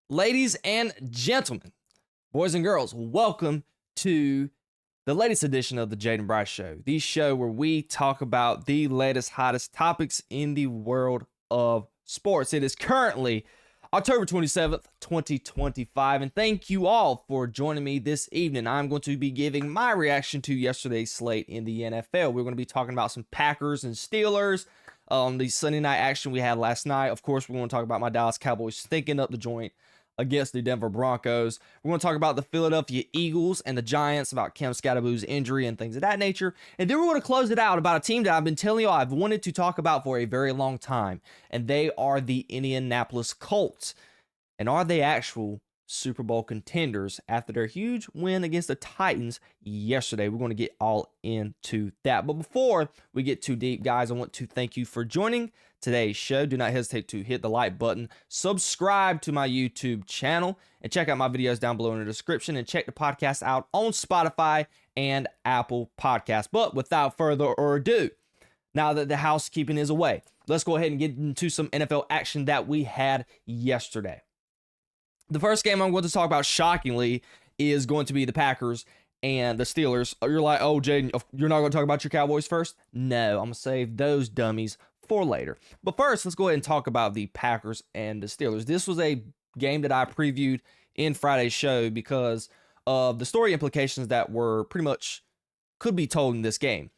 Ladies and gentlemen, boys and girls, welcome to the latest edition of the Jayden Bryce Show, the show where we talk about the latest, hottest topics in the world of sports. It is currently October 27th, 2025, and thank you all for joining me this evening. I'm going to be giving my reaction to yesterday's slate in the NFL. We're going to be talking about some Packers and Steelers, the Sunday night action we had last night. Of course, we're going to talk about my Dallas Cowboys stinking up the joint against the Denver Broncos. We're going to talk about the Philadelphia Eagles and the Giants, about Cam Scatterboo's injury and things of that nature. And then we're going to close it out about a team that I've been telling you I've wanted to talk about for a very long time. And they are the Indianapolis Colts. And are they actual Super Bowl contenders after their huge win against the Titans yesterday? We're going to get all into that. But before we get too deep, guys, I want to thank you for joining today's show. Do not hesitate to hit the like button, subscribe to my YouTube channel, and check out my videos down below in the description, and check the podcast out on Spotify and Apple Podcasts. But without further ado, now that the housekeeping is away, let's go ahead and get into some NFL action that we had yesterday. The first game I'm going to talk about, shockingly, is going to be the Packers and the Steelers. You're like, oh, Jayden, you're not going to talk about your Cowboys first? No, I'm going to save those dummies for later. But first, let's go ahead and talk about the Packers and the Steelers. This was a game that I previewed in Friday's show because of the story implications that were pretty much could be told in this game.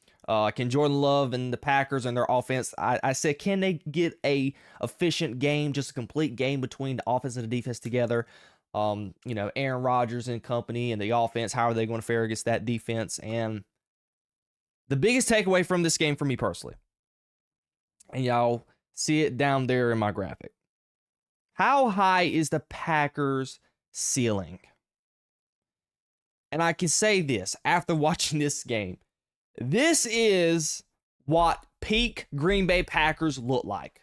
Can Jordan Love and the Packers and their offense, I said, can they get a efficient game, just a complete game between the offense and the defense together? Aaron Rodgers and company and the offense, how are they going to fare against that defense? And the biggest takeaway from this game for me personally, and y'all see it down there in my graphic, how high is the Packers' ceiling? And I can say this after watching this game. This is what peak Green Bay Packers look like.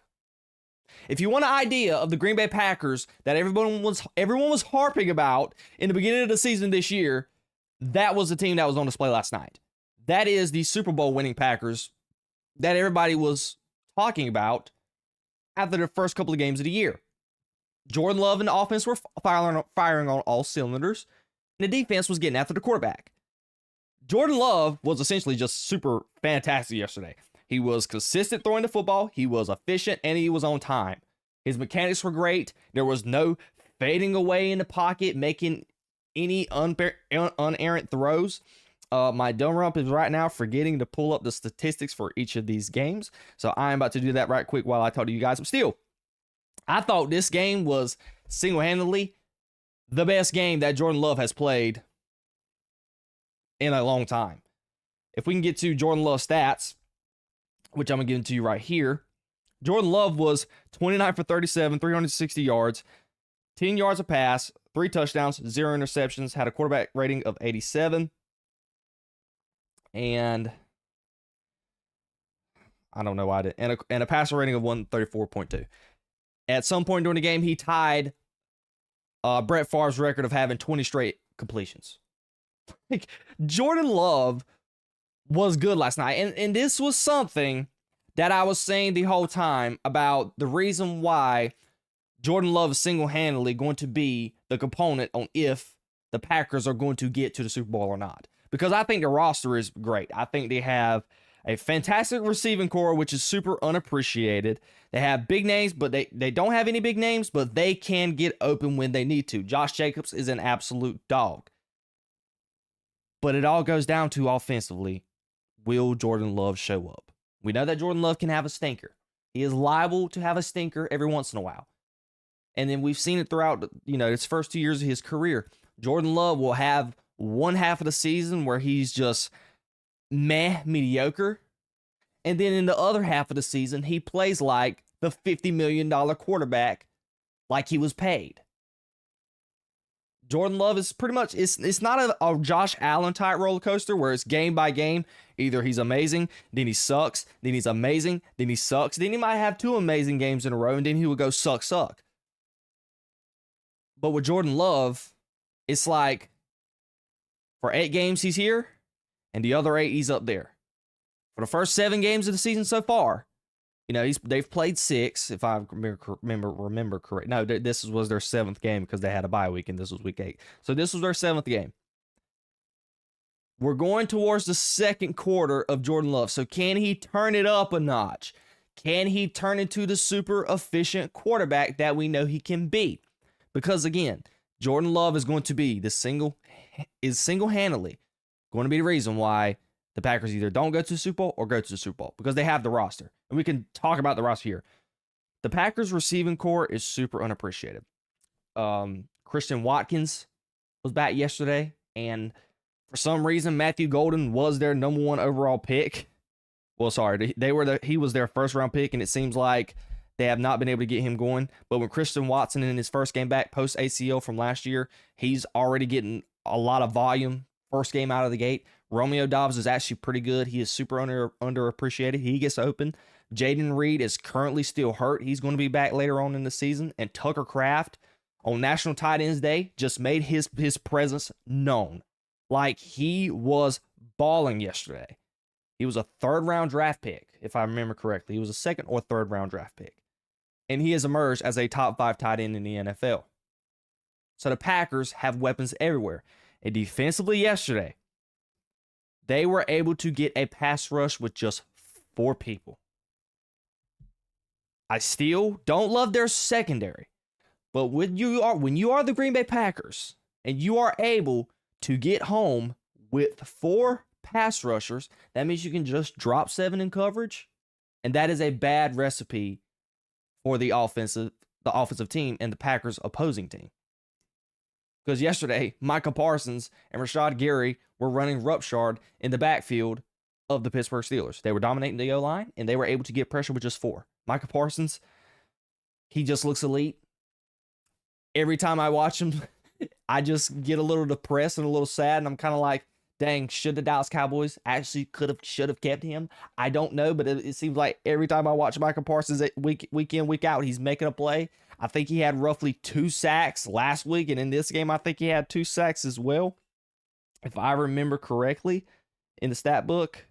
If you want an idea of the Green Bay Packers that everyone was harping about in the beginning of the season this year, that was the team that was on display last night. That is the Super Bowl winning Packers that everybody was talking about after the first couple of games of the year. Jordan Love and the offense were firing on all cylinders, and the defense was getting after the quarterback. Jordan Love was essentially just super fantastic yesterday. He was consistent throwing the football, he was efficient, and he was on time. His mechanics were great. There was no fading away in the pocket, making any unerrant throws. My dumb rump is right now forgetting to pull up the statistics for each of these games, so I'm about to do that right quick while I talk to you guys. But still, I thought this game was single-handedly the best game that Jordan Love has played in a long time. If we can get to Jordan Love's stats, which I'm going to give to you right here, Jordan Love was 29 for 37, 360 yards, 10 yards a pass, 3 touchdowns, 0 interceptions, had a quarterback rating of 87, and I don't know why I did, and a passer rating of 134.2. At some point during the game, he tied Brett Favre's record of having 20 straight completions. Like, Jordan Love was good last night. And this was something that I was saying the whole time about the reason why Jordan Love is single-handedly going to be the component on if the Packers are going to get to the Super Bowl or not. Because I think the roster is great. I think they have a fantastic receiving core, which is super unappreciated. They have big names, but they don't have any big names, but they can get open when they need to. Josh Jacobs is an absolute dog. But it all goes down to offensively, will Jordan Love show up? We know that Jordan Love can have a stinker. He is liable to have a stinker every once in a while. And then we've seen it throughout, his first 2 years of his career. Jordan Love will have one half of the season where he's just mediocre. And then in the other half of the season, he plays like the $50 million quarterback like he was paid. Jordan Love is pretty much, it's not a Josh Allen type roller coaster where it's game by game. Either he's amazing, then he sucks, then he's amazing, then he sucks. Then he might have 2 amazing games in a row, and then he will go suck. But with Jordan Love, it's like for 8 games he's here, and the other 8 he's up there. For the first 7 games of the season so far, They've played 6, if I remember correct. No, this was their 7th game because they had a bye week, and this was week 8. So this was their 7th game. We're going towards the second quarter of Jordan Love. So can he turn it up a notch? Can he turn into the super efficient quarterback that we know he can be? Because again, Jordan Love is going to be single-handedly going to be the reason why the Packers either don't go to the Super Bowl or go to the Super Bowl, because they have the roster. And we can talk about the roster here. The Packers receiving core is super unappreciated. Christian Watkins was back yesterday, and for some reason, Matthew Golden was their number 1 overall pick. Well, sorry, he was their first round pick, and it seems like they have not been able to get him going. But when Christian Watson in his first game back post ACL from last year, he's already getting a lot of volume first game out of the gate. Romeo Doubs is actually pretty good. He is super underappreciated. He gets open. Jayden Reed is currently still hurt. He's going to be back later on in the season. And Tucker Kraft on National Tight Ends Day just made his presence known. Like, he was balling yesterday. He was a 3rd round draft pick, if I remember correctly. He was a 2nd or 3rd round draft pick. And he has emerged as a top 5 tight end in the NFL. So the Packers have weapons everywhere. And defensively yesterday, they were able to get a pass rush with just 4 people. I still don't love their secondary. But when you are the Green Bay Packers and you are able to get home with 4 pass rushers, that means you can just drop 7 in coverage. And that is a bad recipe for the offensive team and the Packers opposing team. Because yesterday, Micah Parsons and Rashad Gary were running roughshod in the backfield of the Pittsburgh Steelers. They were dominating the O-line, and they were able to get pressure with just 4. Micah Parsons, he just looks elite. Every time I watch him, I just get a little depressed and a little sad, and I'm kind of like, dang, should the Dallas Cowboys actually should have kept him? I don't know, but it seems like every time I watch Micah Parsons week in, week out, he's making a play. I think he had roughly 2 sacks last week, and in this game, I think he had 2 sacks as well, if I remember correctly, in the stat book.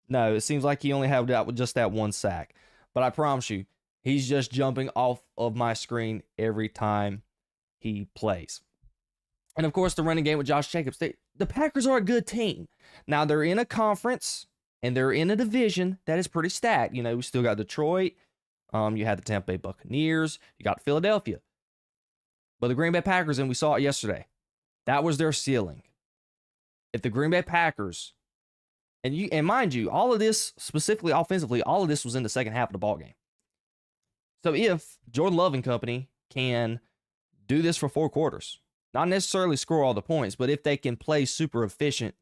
No, it seems like he only had just that 1 sack. But I promise you, he's just jumping off of my screen every time he plays. And of course, the running game with Josh Jacobs. The Packers are a good team. Now, they're in a conference, and they're in a division that is pretty stacked. We still got Detroit. You had the Tampa Bay Buccaneers. You got Philadelphia. But the Green Bay Packers, and we saw it yesterday, that was their ceiling. If the Green Bay Packers, and mind you, all of this, specifically offensively, all of this was in the second half of the ballgame. So if Jordan Love and company can do this for 4 quarters, not necessarily score all the points, but if they can play super efficient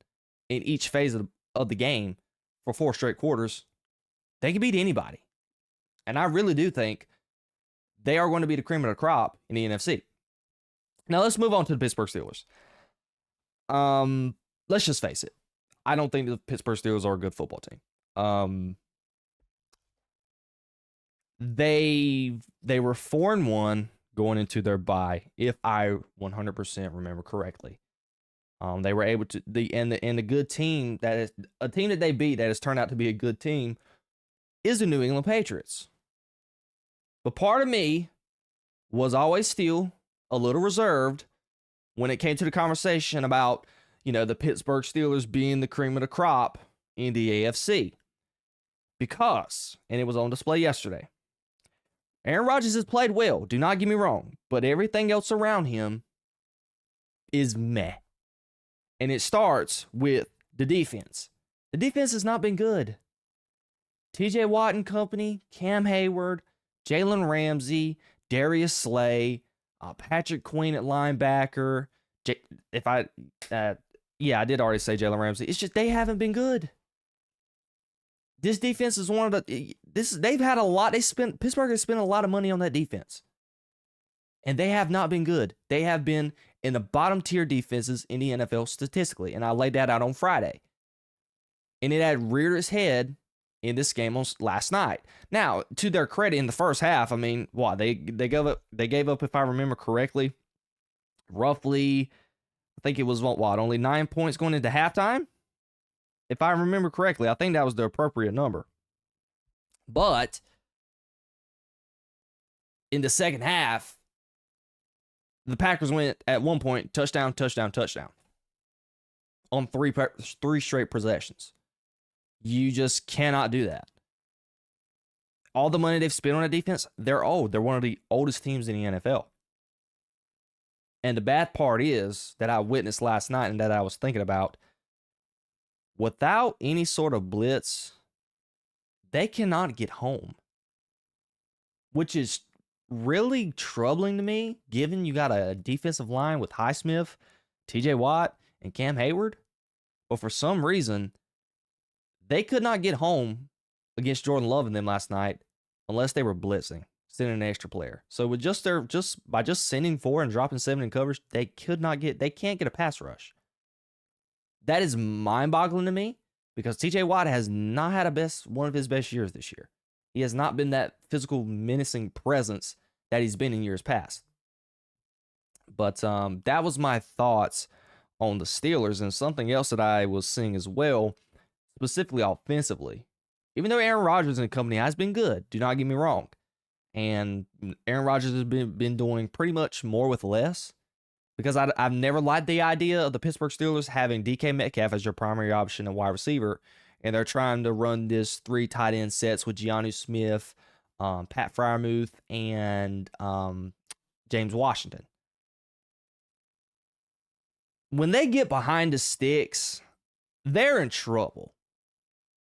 in each phase of the game for 4 straight quarters, they can beat anybody. And I really do think they are going to be the cream of the crop in the NFC. Now let's move on to the Pittsburgh Steelers. Let's just face it. I don't think the Pittsburgh Steelers are a good football team. They were 4-1 going into their bye, if I 100% remember correctly. They were able to the good team that is a team that they beat that has turned out to be a good team is the New England Patriots. But part of me was always still a little reserved when it came to the conversation about, the Pittsburgh Steelers being the cream of the crop in the AFC. Because, and it was on display yesterday, Aaron Rodgers has played well, do not get me wrong, but everything else around him is meh. And it starts with the defense. The defense has not been good. TJ Watt and company, Cam Hayward, Jalen Ramsey, Darius Slay, Patrick Queen at linebacker. I did already say Jalen Ramsey. It's just they haven't been good. This defense is one of the. They've had a lot. Pittsburgh has spent a lot of money on that defense, and they have not been good. They have been in the bottom tier defenses in the NFL statistically, and I laid that out on Friday. And it had reared its head in this game last night. Now, to their credit, in the first half, they gave up, if I remember correctly, roughly, I think it was only 9 points going into halftime. If I remember correctly, I think that was the appropriate number. But in the second half, the Packers went at one point touchdown, touchdown, touchdown on three straight possessions. You just cannot do that. All the money they've spent on a defense, they're old. They're one of the oldest teams in the NFL. And the bad part is that I witnessed last night and that I was thinking about, without any sort of blitz, they cannot get home, which is really troubling to me, given you got a defensive line with Highsmith, TJ Watt, and Cam Hayward. But for some reason, they could not get home against Jordan Love and them last night unless they were blitzing, sending an extra player. So with just by sending 4 and dropping 7 in coverage, they can't get a pass rush. That is mind-boggling to me because TJ Watt has not had one of his best years this year. He has not been that physical, menacing presence that he's been in years past. But that was my thoughts on the Steelers, and something else that I was seeing as well, specifically offensively. Even though Aaron Rodgers and company has been good, do not get me wrong. And Aaron Rodgers has been doing pretty much more with less, because I've never liked the idea of the Pittsburgh Steelers having DK Metcalf as your primary option and wide receiver, and they're trying to run this 3 tight end sets with Giannis Smith, Pat Freiermuth, and James Washington. When they get behind the sticks, they're in trouble.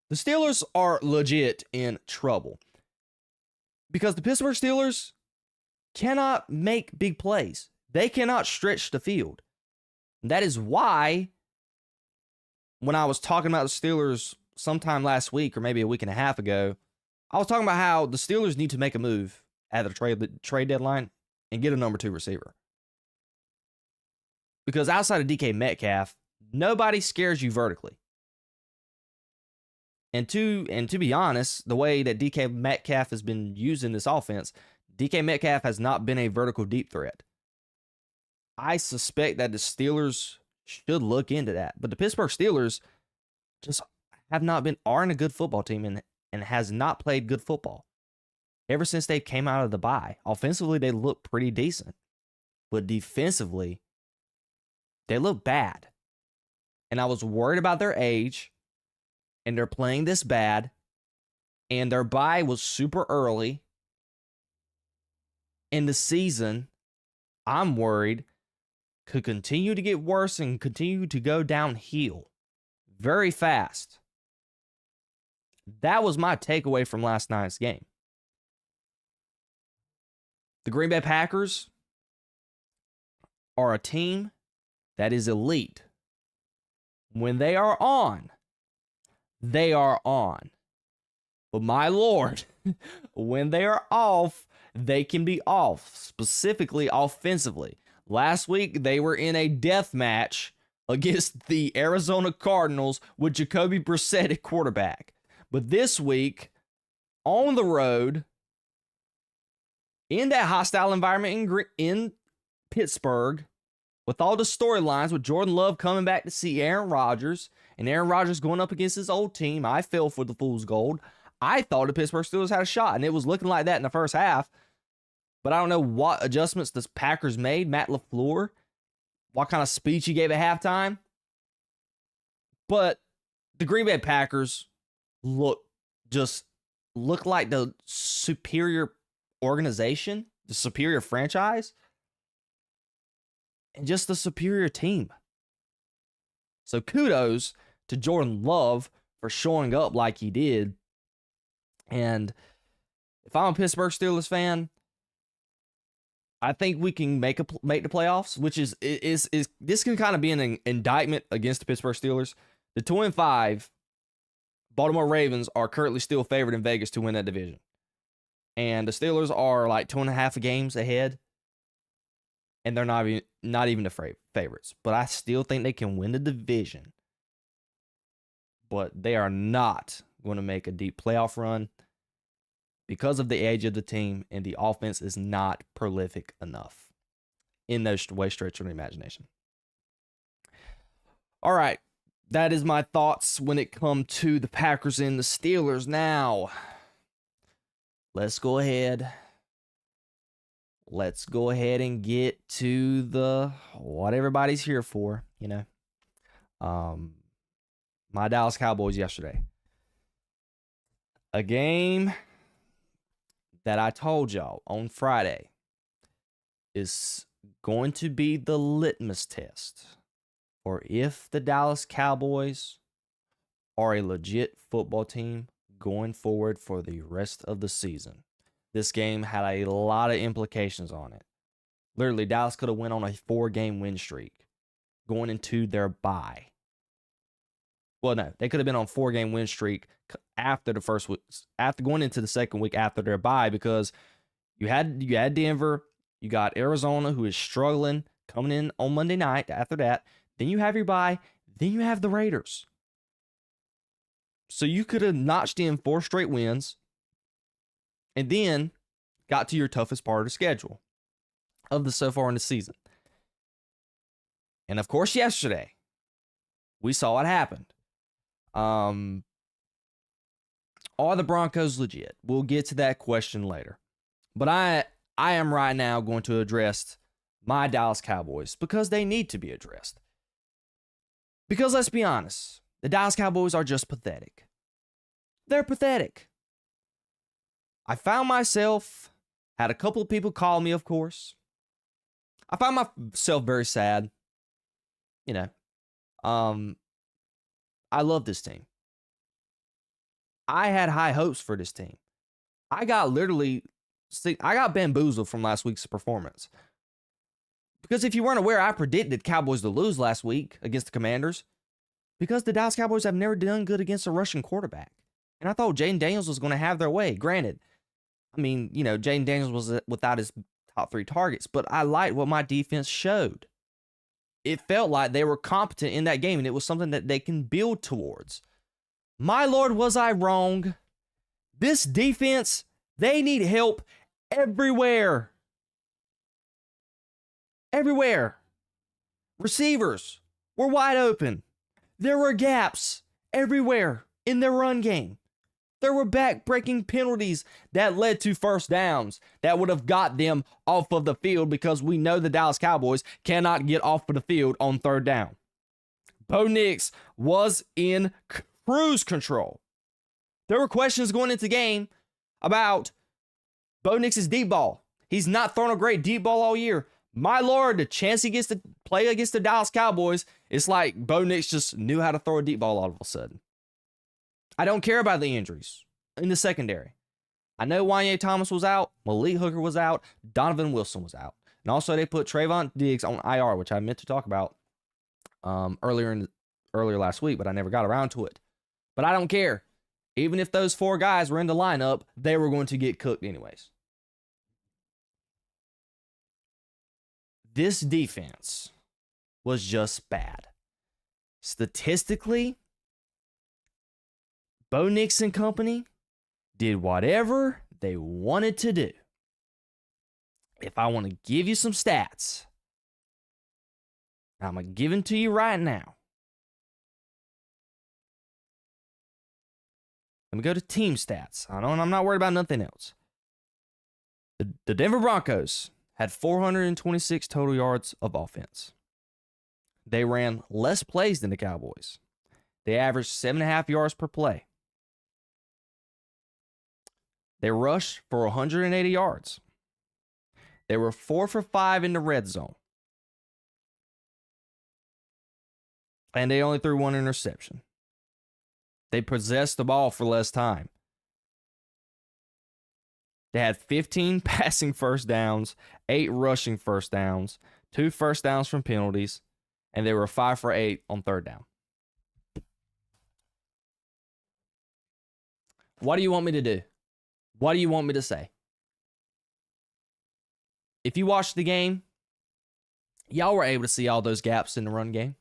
The Steelers are legit in trouble because the Pittsburgh Steelers cannot make big plays. They cannot stretch the field. That is why when I was talking about the Steelers sometime last week or maybe a week and a half ago, I was talking about how the Steelers need to make a move at the trade deadline and get a number 2 receiver. Because outside of DK Metcalf, nobody scares you vertically. And to be honest, the way that DK Metcalf has been used in this offense, DK Metcalf has not been a vertical deep threat. I suspect that the Steelers should look into that. But the Pittsburgh Steelers just aren't a good football team and has not played good football ever since they came out of the bye. Offensively, they look pretty decent. But defensively, they look bad. And I was worried about their age. And they're playing this bad. And their bye was super early in the season. I'm worried could continue to get worse and continue to go downhill very fast. That was my takeaway from last night's game. The Green Bay Packers are a team that is elite. When they are on, they are on. But my Lord, when they are off, they can be off, specifically offensively. Last week, they were in a death match against the Arizona Cardinals with Jacoby Brissett at quarterback. But this week, on the road, in that hostile environment in Pittsburgh, with all the storylines, with Jordan Love coming back to see Aaron Rodgers, and Aaron Rodgers going up against his old team, I fell for the fool's gold. I thought the Pittsburgh Steelers had a shot, and it was looking like that in the first half. But I don't know what adjustments the Packers made. Matt LaFleur, what kind of speech he gave at halftime. But the Green Bay Packers look like the superior organization, the superior franchise, and just the superior team. So kudos to Jordan Love for showing up like he did. And if I'm a Pittsburgh Steelers fan, I think we can make the playoffs, which is this can kind of be an indictment against the Pittsburgh Steelers. The 2-5 Baltimore Ravens are currently still favored in Vegas to win that division. And the Steelers are like 2.5 games ahead. And they're not even the favorites. But I still think they can win the division. But they are not going to make a deep playoff run because of the age of the team, and the offense is not prolific enough in no way, stretch of the imagination. All right, that is my thoughts when it comes to the Packers and the Steelers. Now, let's go ahead. Let's go ahead and get to the what everybody's here for, you know. My Dallas Cowboys yesterday. A game that I told y'all on Friday is going to be the litmus test for if the Dallas Cowboys are a legit football team going forward for the rest of the season. This game had a lot of implications on it. Literally, Dallas could have went on a 4-game win streak going into their bye. Well, no, they could have been on a 4-game win streak after the first week, after going into the second week after their bye, because you had Denver, you got Arizona, who is struggling coming in on Monday night. After that, then you have your bye, then you have the Raiders. So you could have notched in 4 straight wins, and then got to your toughest part of the schedule of the so far in the season. And of course, yesterday we saw what happened. Are the Broncos legit? We'll get to that question later. But I am right now going to address my Dallas Cowboys because they need to be addressed. Because let's be honest, the Dallas Cowboys are just pathetic. They're pathetic. I found myself, had a couple of people call me, of course. I found myself very sad. You know, I love this team. I had high hopes for this team. I got bamboozled from last week's performance. Because if you weren't aware, I predicted Cowboys to lose last week against the Commanders because the Dallas Cowboys have never done good against a rushing quarterback. And I thought Jayden Daniels was going to have their way. Granted, I mean, you know, Jayden Daniels was without his top 3 targets, but I liked what my defense showed. It felt like they were competent in that game, and it was something that they can build towards. My Lord, was I wrong? This defense, they need help everywhere. Everywhere. Receivers were wide open. There were gaps everywhere in their run game. There were back-breaking penalties that led to first downs that would have got them off of the field because we know the Dallas Cowboys cannot get off of the field on 3rd down. Bo Nix was in cruise control. There were questions going into the game about Bo Nix's deep ball. He's not thrown a great deep ball all year. My Lord, the chance he gets to play against the Dallas Cowboys, it's like Bo Nix just knew how to throw a deep ball all of a sudden. I don't care about the injuries in the secondary. I know Wanye Thomas was out, Malik Hooker was out, Donovan Wilson was out. And also they put Trayvon Diggs on IR, which I meant to talk about earlier last week, but I never got around to it. But I don't care. Even if those 4 guys were in the lineup, they were going to get cooked anyways. This defense was just bad. Statistically, Bo Nix and company did whatever they wanted to do. If I want to give you some stats, I'm going to give them to you right now. Let me go to team stats. I'm not worried about nothing else. The Denver Broncos had 426 total yards of offense. They ran less plays than the Cowboys. They averaged 7.5 yards per play. They rushed for 180 yards. They were 4 for 5 in the red zone. And they only threw 1 interception. They possessed the ball for less time. They had 15 passing first downs, 8 rushing first downs, 2 first downs from penalties, and they were 5 for 8 on 3rd down. What do you want me to do? What do you want me to say? If you watched the game, y'all were able to see all those gaps in the run game.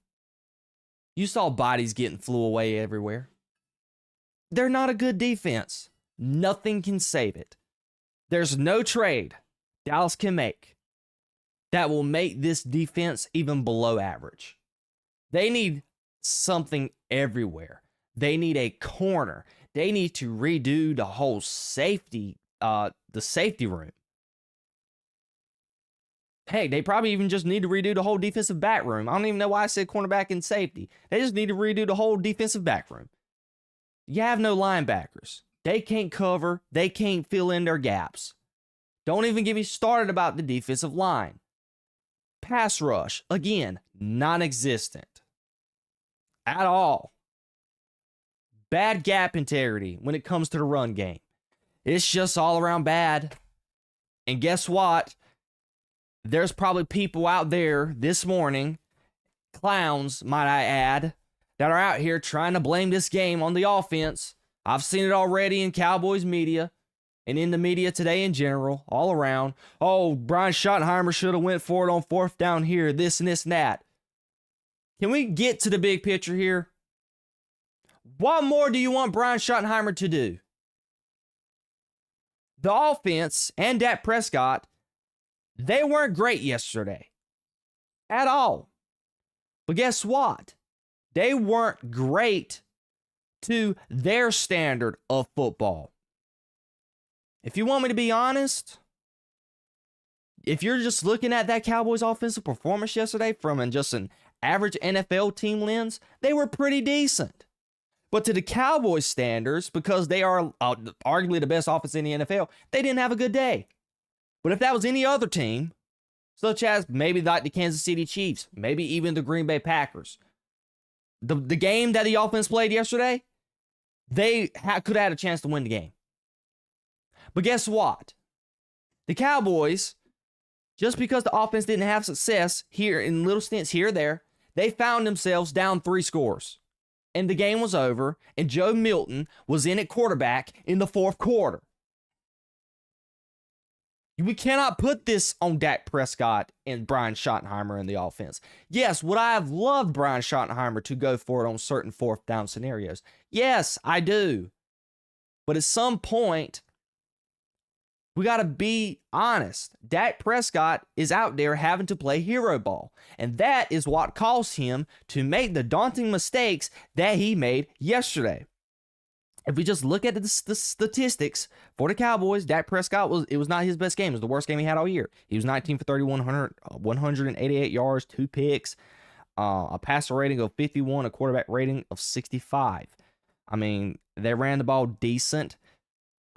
You saw bodies getting flew away everywhere. They're not a good defense. Nothing can save it. There's no trade Dallas can make that will make this defense even below average. They need something everywhere. They need a corner. They need to redo the whole safety the safety room. Heck, they probably even just need to redo the whole defensive back room. I don't even know why I said cornerback and safety. They just need to redo the whole defensive back room. You have no linebackers. They can't cover. They can't fill in their gaps. Don't even get me started about the defensive line. Pass rush, again, non-existent at all. Bad gap integrity when it comes to the run game. It's just all around bad. And guess what? There's probably people out there this morning, clowns, might I add, that are out here trying to blame this game on the offense. I've seen it already in Cowboys media and in the media today in general, all around. Oh, Brian Schottenheimer should have went for it on fourth down here, this and this and that. Can we get to the big picture here? What more do you want Brian Schottenheimer to do? The offense and Dak Prescott, they weren't great yesterday at all. But guess what? They weren't great to their standard of football. If you want me to be honest, if you're just looking at that Cowboys offensive performance yesterday from just an average NFL team lens, they were pretty decent. But to the Cowboys standards, because they are arguably the best offense in the NFL, they didn't have a good day. But if that was any other team, such as maybe like the Kansas City Chiefs, maybe even the Green Bay Packers, the game that the offense played yesterday, they could have had a chance to win the game. But guess what? The Cowboys, just because the offense didn't have success here in little stints here or there, they found themselves down 3 scores. And the game was over, and Joe Milton was in at quarterback in the fourth quarter. We cannot put this on Dak Prescott and Brian Schottenheimer in the offense. Yes, would I have loved Brian Schottenheimer to go for it on certain fourth down scenarios? Yes, I do. But at some point, we got to be honest. Dak Prescott is out there having to play hero ball. And that is what caused him to make the daunting mistakes that he made yesterday. If we just look at the statistics for the Cowboys, Dak Prescott was not his best game. It was the worst game he had all year. He was 19 for 31, 188 yards, 2 picks, a passer rating of 51, a quarterback rating of 65. I mean, they ran the ball decent.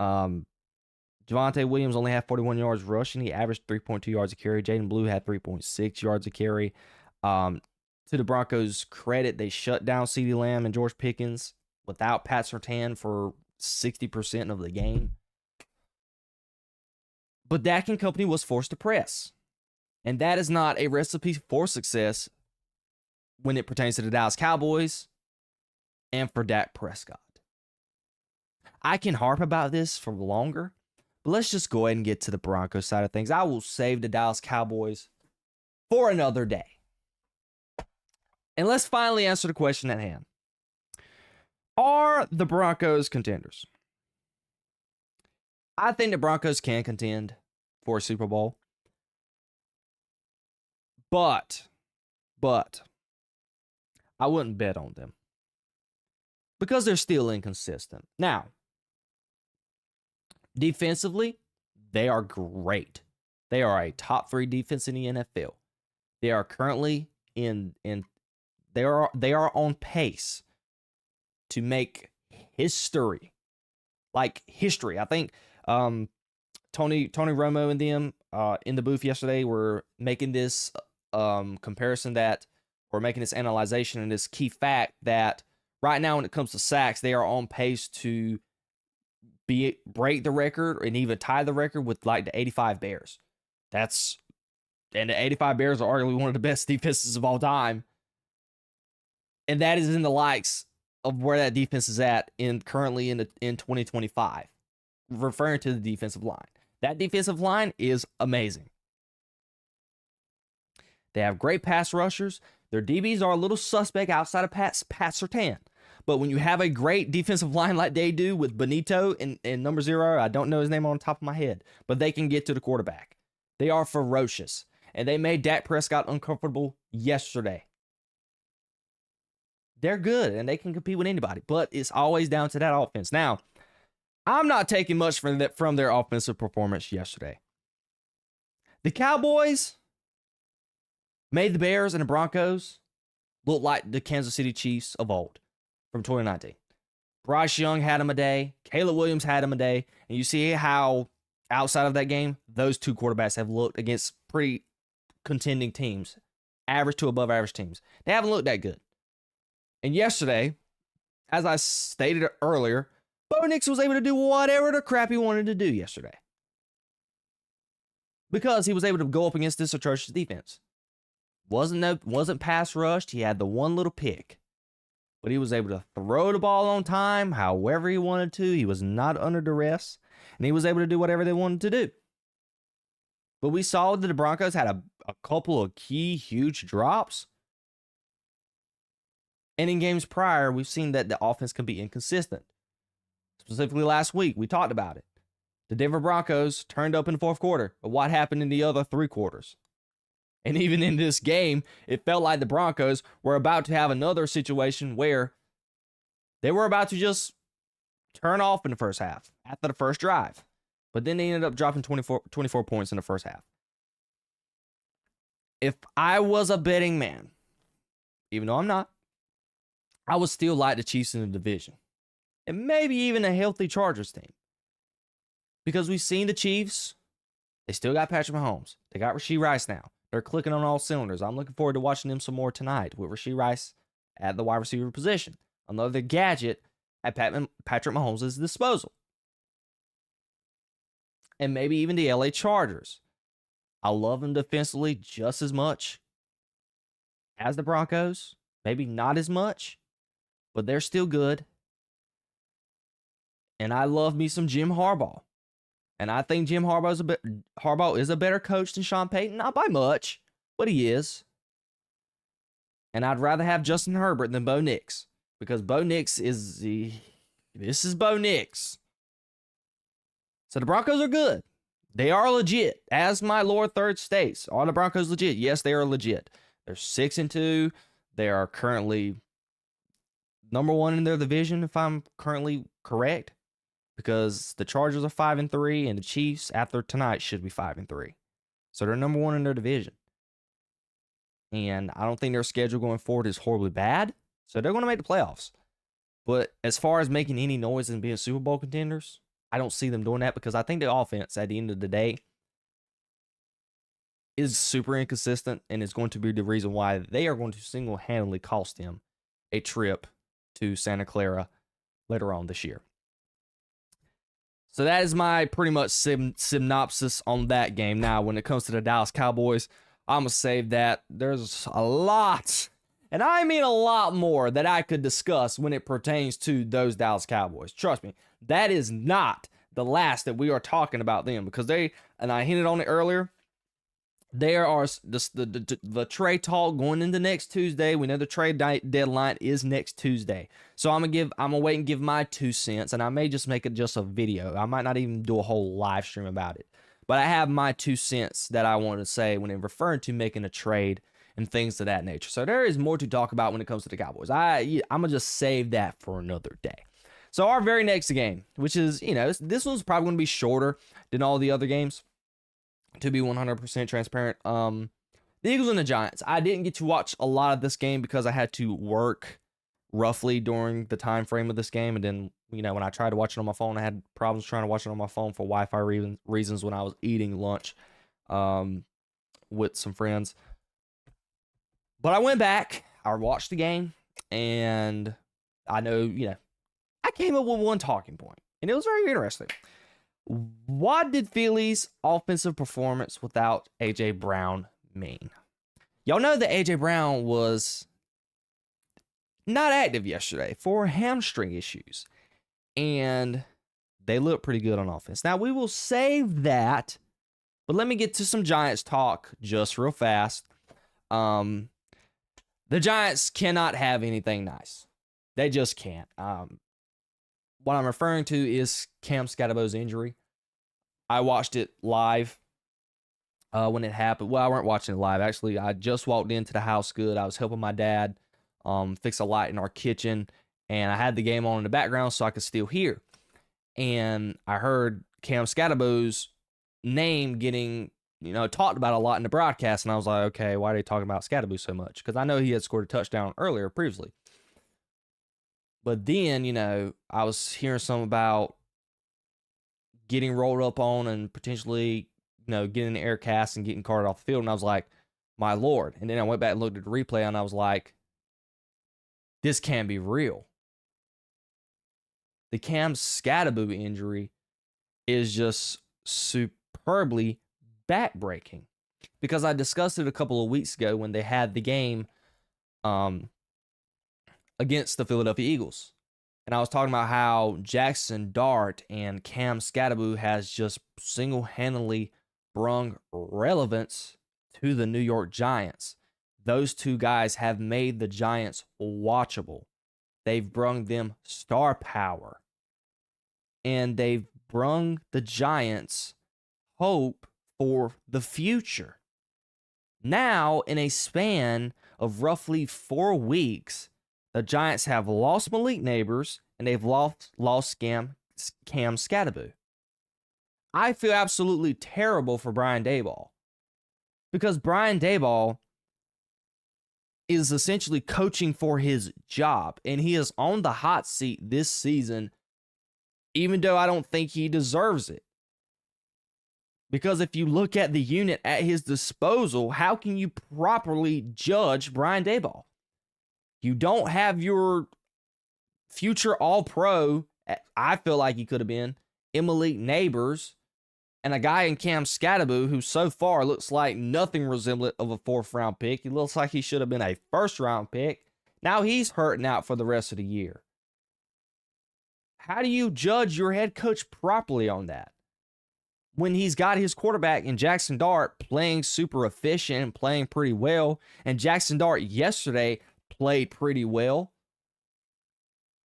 Javonte Williams only had 41 yards rushing. He averaged 3.2 yards a carry. Jaydon Blue had 3.6 yards a carry. To the Broncos' credit, they shut down CeeDee Lamb and George Pickens without Pat Surtain for 60% of the game. But Dak and company was forced to press. And that is not a recipe for success when it pertains to the Dallas Cowboys and for Dak Prescott. I can harp about this for longer, but let's just go ahead and get to the Broncos side of things. I will save the Dallas Cowboys for another day. And let's finally answer the question at hand. Are the Broncos contenders? I think the Broncos can contend for a Super Bowl. But I wouldn't bet on them because they're still inconsistent. Now, defensively, they are great. They are a top 3 defense in the NFL. They are currently they are on pace to make history. Like history. I think Tony Romo and them in the booth yesterday were making this comparison that, or making this analyzation and this key fact that right now when it comes to sacks, they are on pace to break the record and even tie the record with like the 85 Bears. And the 85 Bears are arguably one of the best defenses of all time. And that is in the likes of where that defense is at currently in 2025, referring to the defensive line. That defensive line is amazing. They have great pass rushers. Their DBs are a little suspect outside of Pat Surtain. But when you have a great defensive line like they do with Benito and number 0, I don't know his name on top of my head, but they can get to the quarterback. They are ferocious. And they made Dak Prescott uncomfortable yesterday. They're good, and they can compete with anybody. But it's always down to that offense. Now, I'm not taking much from their offensive performance yesterday. The Cowboys made the Bears and the Broncos look like the Kansas City Chiefs of old from 2019. Bryce Young had him a day. Caleb Williams had him a day. And you see how outside of that game, those two quarterbacks have looked against pretty contending teams, average to above average teams. They haven't looked that good. And yesterday, as I stated earlier, Bo Nix was able to do whatever the crap he wanted to do yesterday. Because he was able to go up against this atrocious defense. Wasn't pass rushed. He had the one little pick. But he was able to throw the ball on time, however he wanted to. He was not under duress. And he was able to do whatever they wanted to do. But we saw that the Broncos had a couple of key, huge drops. And in games prior, we've seen that the offense can be inconsistent. Specifically last week, we talked about it. The Denver Broncos turned up in the fourth quarter. But what happened in the other three quarters? And even in this game, it felt like the Broncos were about to have another situation where they were about to just turn off in the first half after the first drive. But then they ended up dropping 24 points in the first half. If I was a betting man, even though I'm not, I would still like the Chiefs in the division. And maybe even a healthy Chargers team. Because we've seen the Chiefs, they still got Patrick Mahomes. They got Rashee Rice now. They're clicking on all cylinders. I'm looking forward to watching them some more tonight with Rashee Rice at the wide receiver position. Another gadget at Patrick Mahomes' disposal. And maybe even the LA Chargers. I love them defensively just as much as the Broncos. Maybe not as much, but they're still good. And I love me some Jim Harbaugh. And I think Jim Harbaugh is a better coach than Sean Payton. Not by much, but he is. And I'd rather have Justin Herbert than Bo Nix. Because Bo Nix this is Bo Nix. So the Broncos are good. They are legit. As my Lord Third states, are the Broncos legit? Yes, they are legit. They're 6-2. They are currently number one in their division, if I'm currently correct. Because the Chargers are 5-3, and the Chiefs, after tonight, should be 5-3. So they're number one in their division. And I don't think their schedule going forward is horribly bad. So they're going to make the playoffs. But as far as making any noise and being Super Bowl contenders, I don't see them doing that because I think the offense, at the end of the day, is super inconsistent and is going to be the reason why they are going to single-handedly cost them a trip to Santa Clara later on this year. So that is my pretty much synopsis on that game. Now, when it comes to the Dallas Cowboys, I'm going to save that. There's a lot, and I mean a lot more, that I could discuss when it pertains to those Dallas Cowboys. Trust me, that is not the last that we are talking about them, because they, and I hinted on it earlier, there are the trade talk going into next Tuesday. We know the trade deadline is next Tuesday. So I'm gonna wait and give my 2 cents, and I may just make it just a video. I might not even do a whole live stream about it. But I have my 2 cents that I want to say when referring to making a trade and things of that nature. So there is more to talk about when it comes to the Cowboys. I'm gonna just save that for another day. So our very next game, which is, this one's probably gonna be shorter than all the other games, to be 100% transparent. The Eagles and the Giants. I didn't get to watch a lot of this game because I had to work roughly during the time frame of this game. And then, when I tried to watch it on my phone, I had problems trying to watch it on my phone for Wi-Fi reasons when I was eating lunch with some friends. But I went back, I watched the game, and I know, I came up with one talking point, and it was very interesting. What did Philly's offensive performance without A.J. Brown mean? Y'all know that A.J. Brown was not active yesterday for hamstring issues. And they look pretty good on offense. Now, we will save that, but let me get to some Giants talk just real fast. The Giants cannot have anything nice. They just can't. What I'm referring to is Cam Scatterbo's injury. I watched it live when it happened. Well, I weren't watching it live. Actually, I just walked into the house good. I was helping my dad fix a light in our kitchen, and I had the game on in the background so I could still hear. And I heard Cam Scatterbo's name getting, talked about a lot in the broadcast. And I was like, okay, why are they talking about Scatterbo so much? Because I know he had scored a touchdown earlier previously. But then, I was hearing some about getting rolled up on and potentially, getting the air cast and getting carted off the field. And I was like, my Lord. And then I went back and looked at the replay and I was like, this can't be real. The Cam Scatterbo injury is just superbly backbreaking, because I discussed it a couple of weeks ago when they had the game against the Philadelphia Eagles. And I was talking about how Jackson Dart and Cam Scatterbo has just single-handedly brung relevance to the New York Giants. Those two guys have made the Giants watchable. They've brung them star power. And they've brung the Giants hope for the future. Now, in a span of roughly 4 weeks, the Giants have lost Malik Neighbors and they've lost Cam Scatterbo. I feel absolutely terrible for Brian Daboll, because Brian Daboll is essentially coaching for his job, and he is on the hot seat this season, even though I don't think he deserves it. Because if you look at the unit at his disposal, how can you properly judge Brian Daboll? You don't have your future All-Pro, I feel like he could have been, Malik Neighbors, and a guy in Cam Scatterbo who so far looks like nothing resemblant of a 4th-round pick. He looks like he should have been a 1st-round pick. Now he's hurting out for the rest of the year. How do you judge your head coach properly on that, when he's got his quarterback in Jackson Dart playing super efficient and playing pretty well, and Jackson Dart yesterday played pretty well?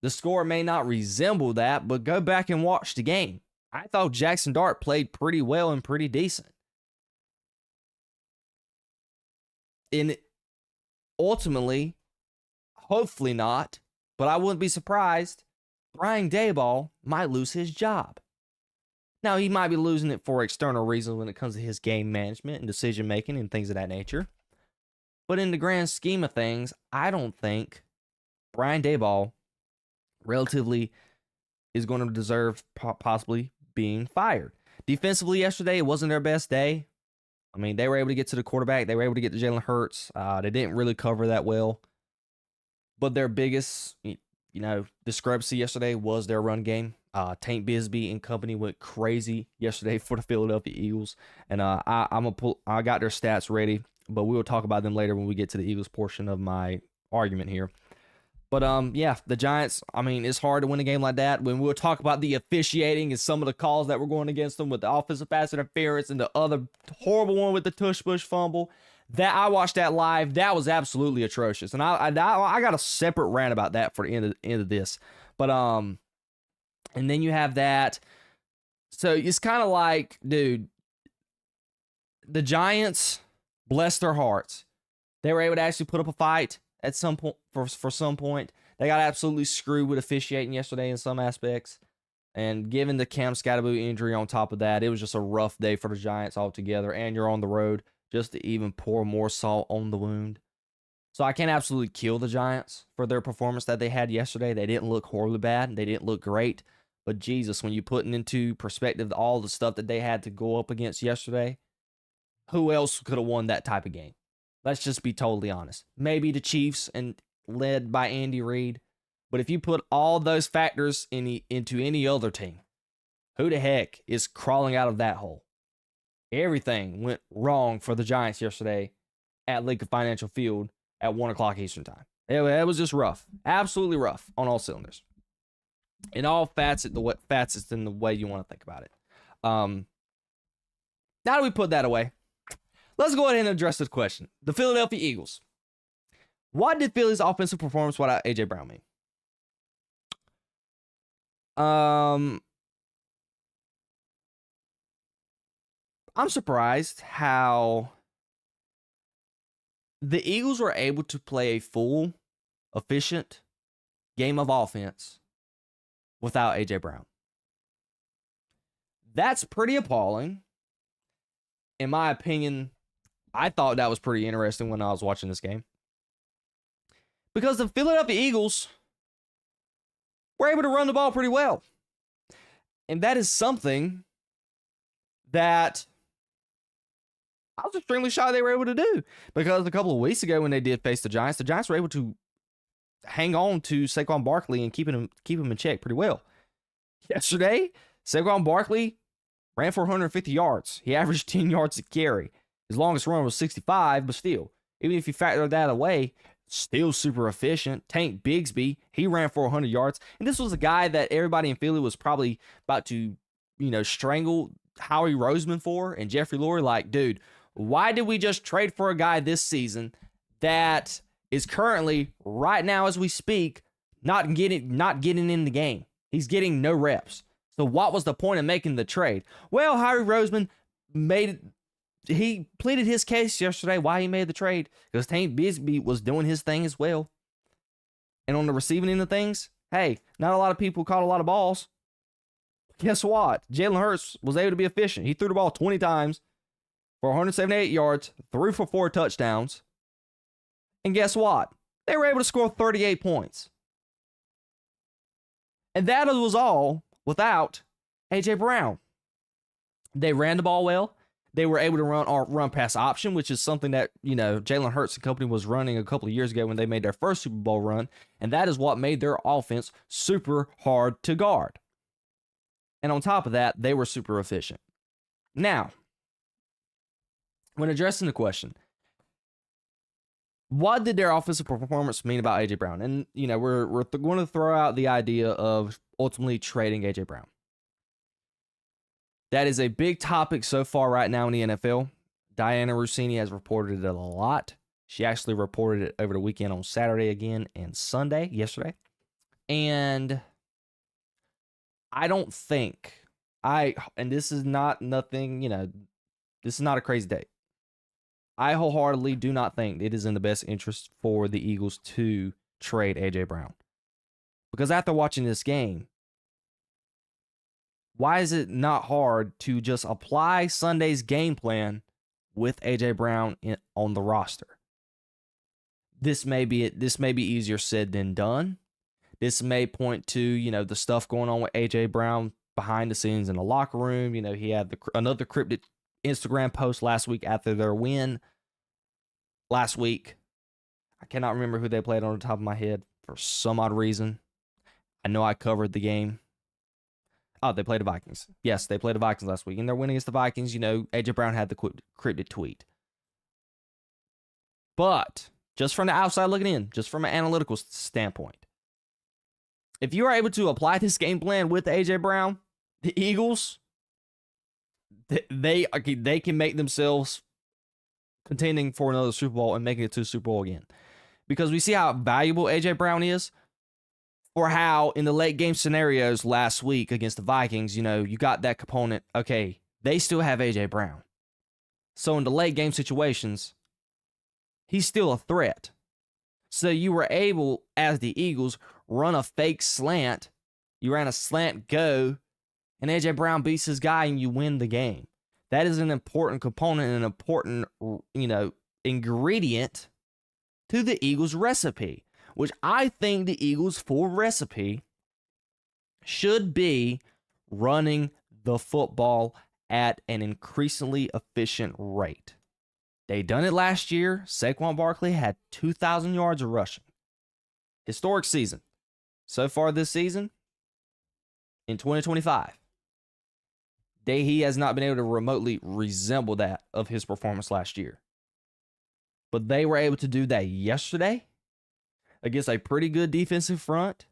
The score may not resemble that, but go back and watch the game. I thought Jackson Dart played pretty well and pretty decent. And ultimately, hopefully not, but I wouldn't be surprised, Brian Daboll might lose his job. Now, he might be losing it for external reasons when it comes to his game management and decision-making and things of that nature. But in the grand scheme of things, I don't think Brian Daboll relatively is going to deserve possibly being fired. Defensively yesterday, it wasn't their best day. I mean, they were able to get to the quarterback. They were able to get to Jalen Hurts. They didn't really cover that well. But their biggest, discrepancy yesterday was their run game. Tank Bigsby and company went crazy yesterday for the Philadelphia Eagles. And I got their stats ready, but we will talk about them later when we get to the Eagles portion of my argument here. But, the Giants, it's hard to win a game like that. When we'll talk about the officiating and some of the calls that were going against them with the offensive pass interference and the other horrible one with the tush-push fumble, that I watched that live. That was absolutely atrocious. And I got a separate rant about that for the end of this. But, and then you have that. So it's kind of like, dude, the Giants, bless their hearts, they were able to actually put up a fight at some point. For some point, they got absolutely screwed with officiating yesterday in some aspects. And given the Cam Scatterbo injury on top of that, it was just a rough day for the Giants altogether. And you're on the road just to even pour more salt on the wound. So I can't absolutely kill the Giants for their performance that they had yesterday. They didn't look horribly bad. They didn't look great. But Jesus, when you put into perspective all the stuff that they had to go up against yesterday, who else could have won that type of game? Let's just be totally honest. Maybe the Chiefs, and led by Andy Reid. But if you put all those factors into any other team, who the heck is crawling out of that hole? Everything went wrong for the Giants yesterday at Lincoln Financial Field at 1 o'clock Eastern time. It was just rough. Absolutely rough on all cylinders. In all facets in the way you want to think about it. Now that we put that away, let's go ahead and address this question. The Philadelphia Eagles. What did Philly's offensive performance without A.J. Brown mean? I'm surprised how the Eagles were able to play a full, efficient game of offense without A.J. Brown. That's pretty appalling. In my opinion, I thought that was pretty interesting when I was watching this game. Because the Philadelphia Eagles were able to run the ball pretty well. And that is something that I was extremely shocked they were able to do. Because a couple of weeks ago when they did face the Giants were able to hang on to Saquon Barkley and keep him in check pretty well. Yesterday, Saquon Barkley ran for 150 yards. He averaged 10 yards a carry. His longest run was 65, but still, even if you factor that away, still super efficient. Tank Bigsby, he ran for 100 yards. And this was a guy that everybody in Philly was probably about to, strangle Howie Roseman for, and Jeffrey Lurie. Like, dude, why did we just trade for a guy this season that is currently, right now as we speak, not getting in the game? He's getting no reps. So what was the point of making the trade? Well, Howie Roseman he pleaded his case yesterday why he made the trade, because Tank Bigsby was doing his thing as well. And on the receiving end of things, hey, not a lot of people caught a lot of balls. Guess what? Jalen Hurts was able to be efficient. He threw the ball 20 times for 178 yards, threw for 4 touchdowns. And guess what? They were able to score 38 points. And that was all without A.J. Brown. They ran the ball well. They were able to run pass option, which is something that, Jalen Hurts and company was running a couple of years ago when they made their first Super Bowl run. And that is what made their offense super hard to guard. And on top of that, they were super efficient. Now, when addressing the question, what did their offensive performance mean about A.J. Brown? And, we're going to throw out the idea of ultimately trading A.J. Brown. That is a big topic so far right now in the NFL. Diana Rossini has reported it a lot. She actually reported it over the weekend on Saturday again and Sunday, yesterday. And I don't think, and this is not nothing, this is not a crazy day. I wholeheartedly do not think it is in the best interest for the Eagles to trade A.J. Brown. Because after watching this game, why is it not hard to just apply Sunday's game plan with A.J. Brown on the roster? This may be easier said than done. This may point to, the stuff going on with A.J. Brown behind the scenes in the locker room. He had another cryptic Instagram post last week after their win. Last week, I cannot remember who they played on the top of my head for some odd reason. I know I covered the game. Oh, they played the Vikings. Yes, they played the Vikings last week, and they're winning against the Vikings. A.J. Brown had the cryptic tweet. But just from the outside looking in, just from an analytical standpoint, if you are able to apply this game plan with A.J. Brown, the Eagles, they can make themselves contending for another Super Bowl and making it to the Super Bowl again. Because we see how valuable A.J. Brown is, or how in the late game scenarios last week against the Vikings, you got that component. Okay, they still have A.J. Brown. So in the late game situations, he's still a threat. So you were able, as the Eagles, run a fake slant. You ran a slant go, and A.J. Brown beats his guy, and you win the game. That is an important component and an important, ingredient to the Eagles' recipe, which I think the Eagles' full recipe should be running the football at an increasingly efficient rate. They done it last year. Saquon Barkley had 2,000 yards of rushing. Historic season. So far this season, in 2025, he has not been able to remotely resemble that of his performance last year. But they were able to do that yesterday against a pretty good defensive front.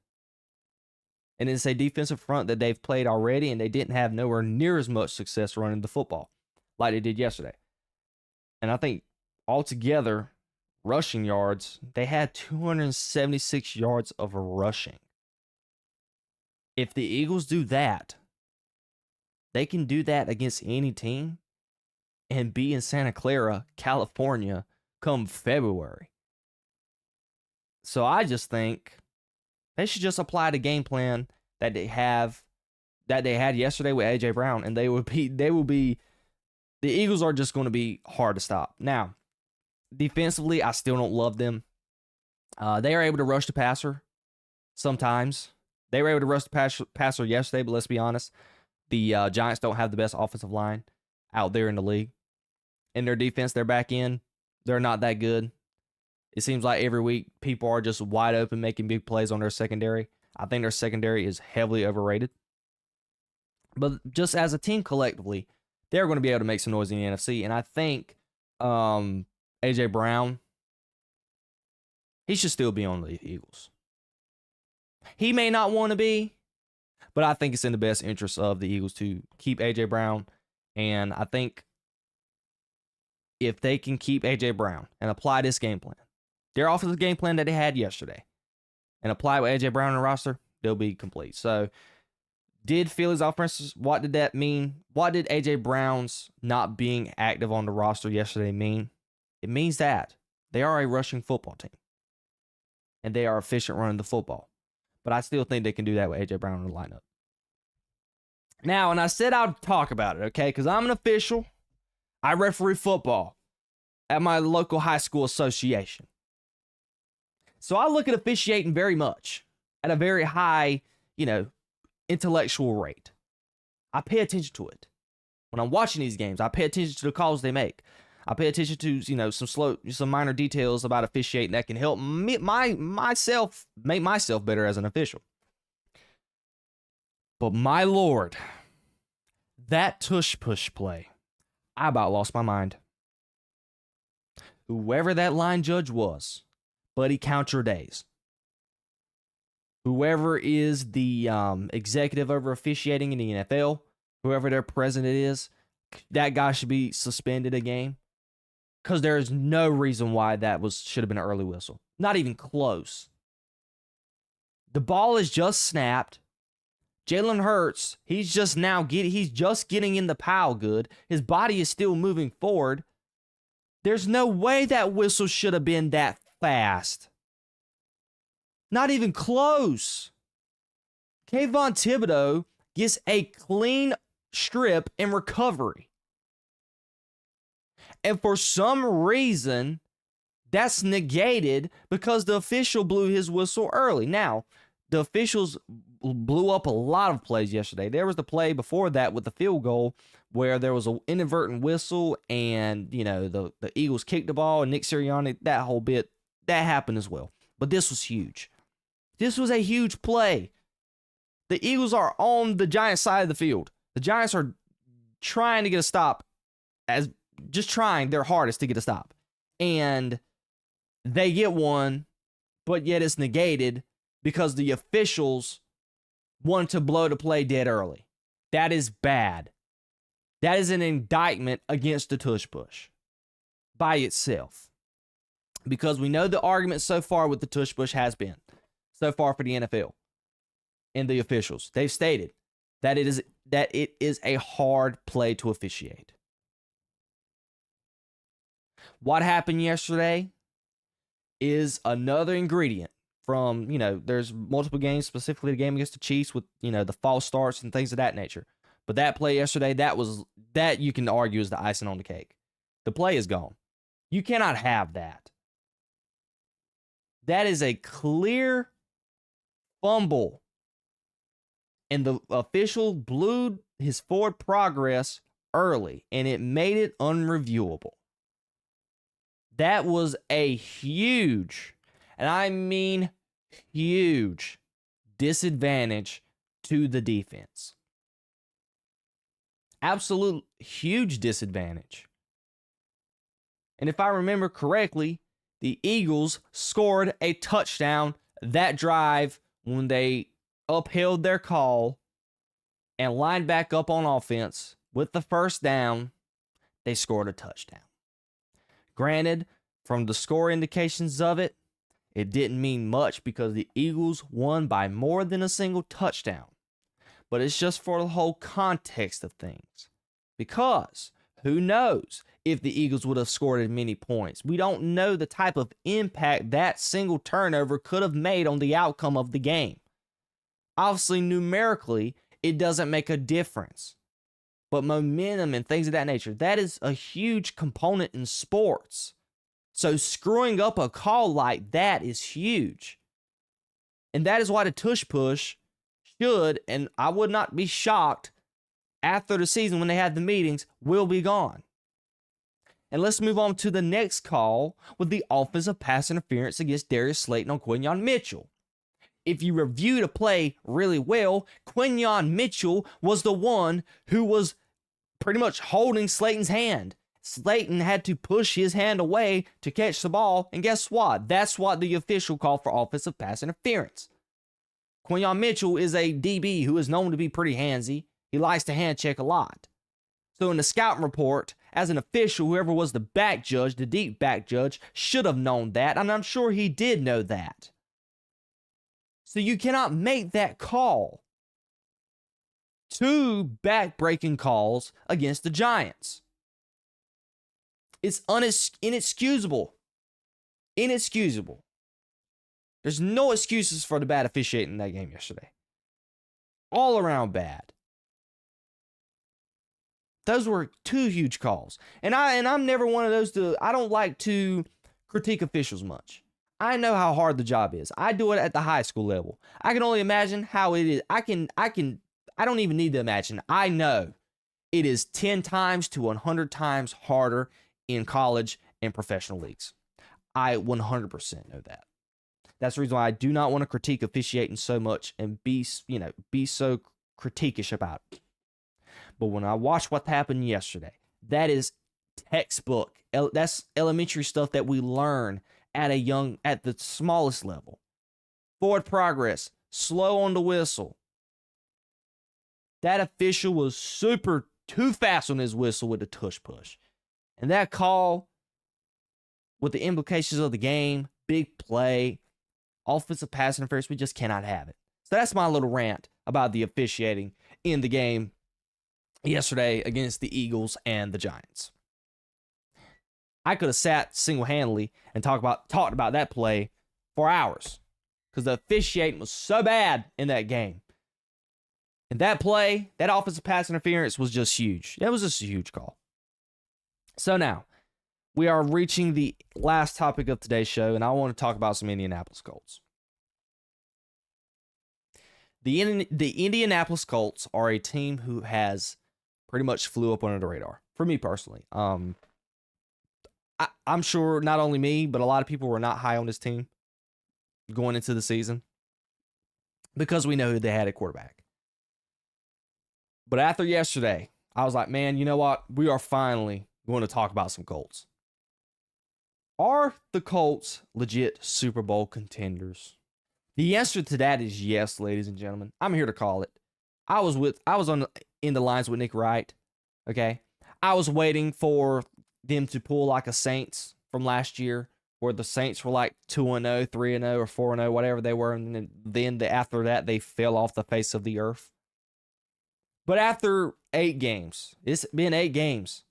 And it's a defensive front that they've played already, and they didn't have nowhere near as much success running the football like they did yesterday. And I think altogether, rushing yards, they had 276 yards of rushing. If the Eagles do that, they can do that against any team and be in Santa Clara, California, come February. So I just think they should just apply the game plan that they have that they had yesterday with A.J. Brown, and the Eagles are just going to be hard to stop. Now, defensively, I still don't love them. They are able to rush the passer sometimes. They were able to rush the passer yesterday, but let's be honest, the Giants don't have the best offensive line out there in the league. In their defense, their back end, they're not that good. It seems like every week people are just wide open making big plays on their secondary. I think their secondary is heavily overrated. But just as a team collectively, they're going to be able to make some noise in the NFC. And I think A.J. Brown, he should still be on the Eagles. He may not want to be, but I think it's in the best interest of the Eagles to keep A.J. Brown. And I think if they can keep A.J. Brown and apply this game plan, their offensive game plan that they had yesterday, and apply with A.J. Brown in the roster, they'll be complete. So, did Philly's offense, what did that mean? What did A.J. Brown's not being active on the roster yesterday mean? It means that they are a rushing football team, and they are efficient running the football. But I still think they can do that with A.J. Brown in the lineup. Now, and I said I'd talk about it, okay? Because I'm an official. I referee football at my local high school association. So I look at officiating very much at a very high, intellectual rate. I pay attention to it. When I'm watching these games, I pay attention to the calls they make. I pay attention to, some minor details about officiating that can help make myself better as an official. But my Lord, that tush push play, I about lost my mind. Whoever that line judge was, buddy, count your days. Whoever is the executive over officiating in the NFL, whoever their president is, that guy should be suspended a game. Because there is no reason why that should have been an early whistle. Not even close. The ball is just snapped. Jalen Hurts, he's just getting in the pile good. His body is still moving forward. There's no way that whistle should have been that fast. Not even close. Kayvon Thibodeau gets a clean strip in recovery. And for some reason, that's negated because the official blew his whistle early. Now, the officials blew up a lot of plays yesterday. There was the play before that with the field goal where there was an inadvertent whistle and, the Eagles kicked the ball and Nick Sirianni, that whole bit, that happened as well. But this was huge. This was a huge play. The Eagles are on the Giants side of the field. The Giants are trying to get a stop, just trying their hardest to get a stop. And they get one, but yet it's negated because the officials want to blow the play dead early. That is bad. That is an indictment against the tush push by itself. Because we know the argument so far with the tush push has been, so far for the NFL and the officials, they've stated that it is a hard play to officiate. What happened yesterday is another ingredient from, there's multiple games, specifically the game against the Chiefs with, the false starts and things of that nature. But that play yesterday, that you can argue is the icing on the cake. The play is gone. You cannot have that. That is a clear fumble. And the official blew his forward progress early, and it made it unreviewable. That was a huge, and I mean huge, disadvantage to the defense. Absolute huge disadvantage. And if I remember correctly, the Eagles scored a touchdown that drive when they upheld their call and lined back up on offense with the first down. They scored a touchdown. Granted, from the score indications of it, it didn't mean much because the Eagles won by more than a single touchdown. But it's just for the whole context of things. Because who knows if the Eagles would have scored as many points? We don't know the type of impact that single turnover could have made on the outcome of the game. Obviously, numerically, it doesn't make a difference. But momentum and things of that nature, that is a huge component in sports. So screwing up a call like that is huge. And that is why the tush push should, and I would not be shocked after the season when they had the meetings, will be gone. And let's move on to the next call with the offensive pass interference against Darius Slayton on Quinyon Mitchell. If you review the play really well, Quinyon Mitchell was the one who was pretty much holding Slayton's hand. Slayton had to push his hand away to catch the ball, and guess what? That's what the official called for offensive pass interference. Quinyon Mitchell is a DB who is known to be pretty handsy. He likes to hand check a lot. So in the scouting report, as an official, whoever was the back judge, the deep back judge, should have known that, and I'm sure he did know that. So you cannot make that call. 2 back-breaking calls against the Giants. It's inexcusable. Inexcusable. There's no excuses for the bad officiating in that game yesterday. All around bad. Those were 2 huge calls. And I'm never one of those I don't like to critique officials much. I know how hard the job is. I do it at the high school level. I can only imagine how it is. I don't even need to imagine. I know it is 10 times to 100 times harder in college and professional leagues. I 100% know that. That's the reason why I do not want to critique officiating so much and be so critiquish about it. But when I watched what happened yesterday, that is textbook. That's elementary stuff that we learn at the smallest level. Forward progress, slow on the whistle. That official was too fast on his whistle with the tush push. And that call, with the implications of the game, big play, offensive pass interference, we just cannot have it. So that's my little rant about the officiating in the game yesterday against the Eagles and the Giants. I could have sat single-handedly and talked about that play for hours because the officiating was so bad in that game. And that play, that offensive pass interference was just huge. That was just a huge call. So now, we are reaching the last topic of today's show, and I want to talk about some Indianapolis Colts. The Indianapolis Colts are a team who has pretty much flew up under the radar, for me personally. I'm sure not only me, but a lot of people were not high on this team going into the season because we know who they had at quarterback. But after yesterday, I was like, man, you know what? We are finally going to talk about some Colts. Are the Colts legit Super Bowl contenders? The answer to that is yes, ladies and gentlemen. I'm here to call it. I was in the lines with Nick Wright. Okay. I was waiting for them to pull like a Saints from last year, where the Saints were like 2-0, 3-0, or 4-0, whatever they were, and then after that they fell off the face of the earth. But after 8 games, it's been 8 games,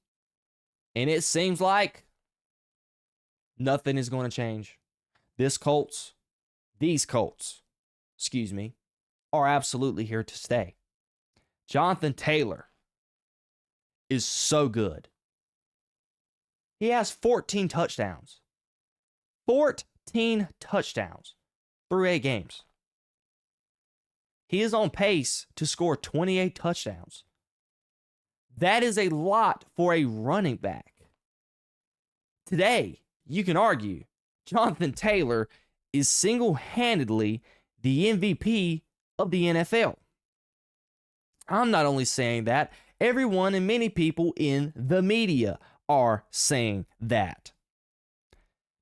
and it seems like nothing is going to change. These Colts, are absolutely here to stay. Jonathan Taylor is so good. He has 14 touchdowns. 14 touchdowns through 8 games. He is on pace to score 28 touchdowns. That is a lot for a running back. Today, you can argue Jonathan Taylor is single-handedly the MVP of the NFL. I'm not only saying that, everyone and many people in the media are saying that.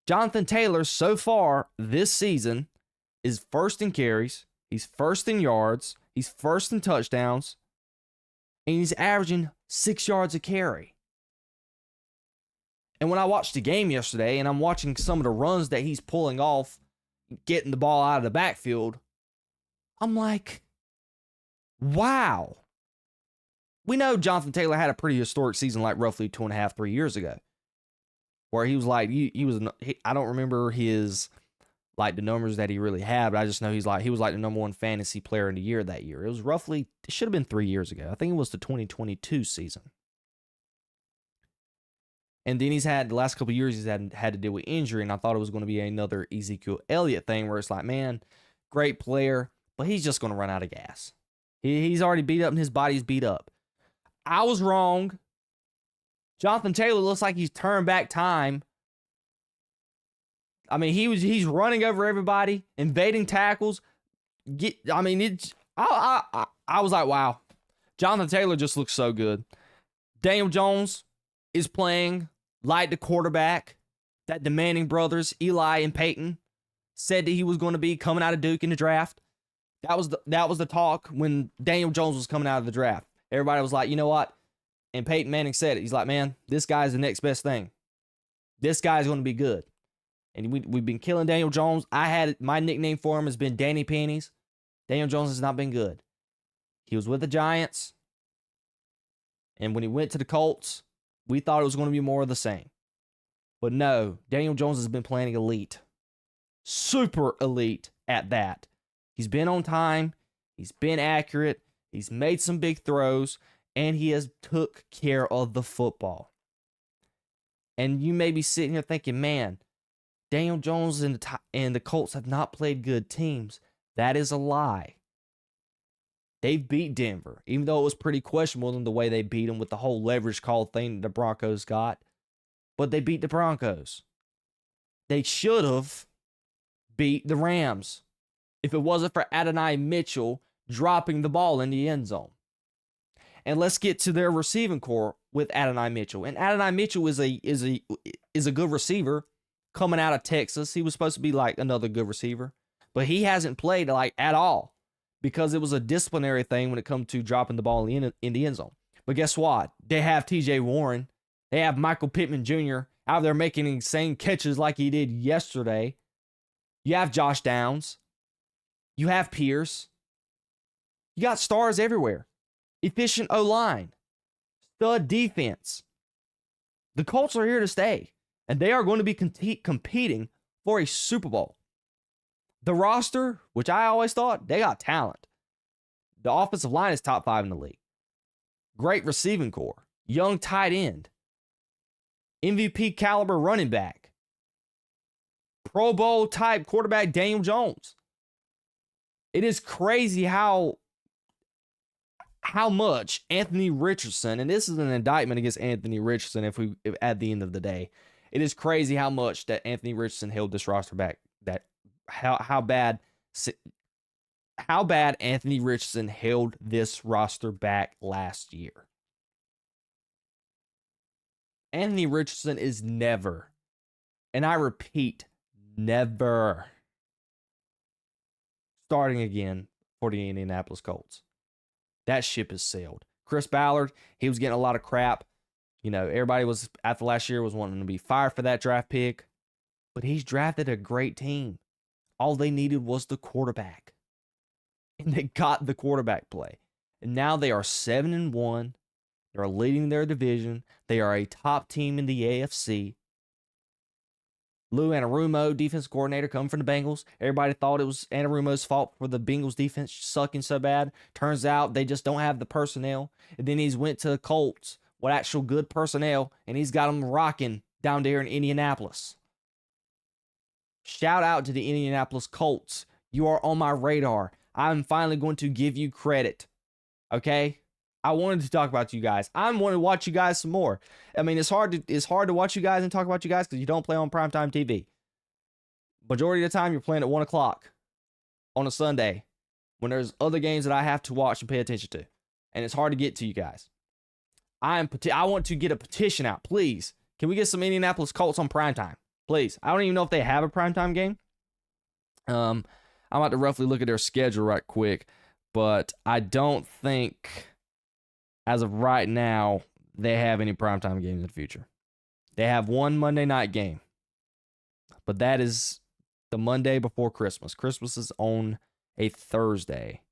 Jonathan Taylor, so far this season, is first in carries, he's first in yards, he's first in touchdowns, and he's averaging 6 yards a carry. And when I watched the game yesterday, and I'm watching some of the runs that he's pulling off, getting the ball out of the backfield, I'm like, wow. We know Jonathan Taylor had a pretty historic season like roughly 2.5, 3 years ago, where he was like, I don't remember his like the numbers that he really had, but I just know he was like the number one fantasy player in the year that year. It should have been 3 years ago. I think it was the 2022 season. And then he's had the last couple of years he's had to deal with injury, and I thought it was going to be another Ezekiel Elliott thing where it's like, man, great player, but he's just going to run out of gas. He's already beat up and his body's beat up. I was wrong. Jonathan Taylor looks like he's turned back time. I mean, he's running over everybody, invading tackles. I was like, wow. Jonathan Taylor just looks so good. Daniel Jones is playing like the quarterback that the Manning brothers, Eli and Peyton, said that he was going to be coming out of Duke in the draft. That was the talk when Daniel Jones was coming out of the draft. Everybody was like, you know what? And Peyton Manning said it. He's like, man, this guy's the next best thing. This guy's going to be good. And we've been killing Daniel Jones. My nickname for him has been Danny Pennies. Daniel Jones has not been good. He was with the Giants. And when he went to the Colts, we thought it was going to be more of the same. But no, Daniel Jones has been playing elite. Super elite at that. He's been on time. He's been accurate. He's made some big throws. And he has took care of the football. And you may be sitting here thinking, man, Daniel Jones and the Colts have not played good teams. That is a lie. They beat Denver, even though it was pretty questionable in the way they beat them with the whole leverage call thing that the Broncos got. But they beat the Broncos. They should have beat the Rams if it wasn't for Adonai Mitchell dropping the ball in the end zone. And let's get to their receiving core with Adonai Mitchell. And Adonai Mitchell is a good receiver coming out of Texas. He was supposed to be like another good receiver, but he hasn't played like at all because it was a disciplinary thing when it comes to dropping the ball in the end zone. But guess what? They have TJ Warren. They have Michael Pittman Jr. out there making insane catches like he did yesterday. You have Josh Downs. You have Pierce. You got stars everywhere. Efficient O-line. Stud defense. The Colts are here to stay. And they are going to be competing for a Super Bowl. The roster, which I always thought, they got talent. The offensive line is top 5 in the league. Great receiving core. Young tight end. MVP caliber running back. Pro Bowl type quarterback Daniel Jones. It is crazy how much Anthony Richardson, and this is an indictment against Anthony Richardson if at the end of the day, it is crazy how much that Anthony Richardson held this roster back. How bad Anthony Richardson held this roster back last year. Anthony Richardson is never, and I repeat, never starting again for the Indianapolis Colts. That ship has sailed. Chris Ballard, he was getting a lot of crap. You know, everybody was, after last year, was wanting to be fired for that draft pick. But he's drafted a great team. All they needed was the quarterback. And they got the quarterback play. And now they are 7-1. They're leading their division. They are a top team in the AFC. Lou Anarumo, defense coordinator, coming from the Bengals. Everybody thought it was Anarumo's fault for the Bengals defense sucking so bad. Turns out they just don't have the personnel. And then he's went to the Colts with actual good personnel, and he's got them rocking down there in Indianapolis. Shout out to the Indianapolis Colts. You are on my radar. I'm finally going to give you credit. Okay? I wanted to talk about you guys. I want to watch you guys some more. I mean, it's hard to watch you guys and talk about you guys because you don't play on primetime TV. Majority of the time, you're playing at 1 o'clock on a Sunday when there's other games that I have to watch and pay attention to. And it's hard to get to you guys. I want to get a petition out, please. Can we get some Indianapolis Colts on primetime? Please. I don't even know if they have a primetime game. I'm about to roughly look at their schedule right quick, but I don't think, as of right now, they have any primetime games in the future. They have one Monday night game, but that is the Monday before Christmas. Christmas is on a Thursday,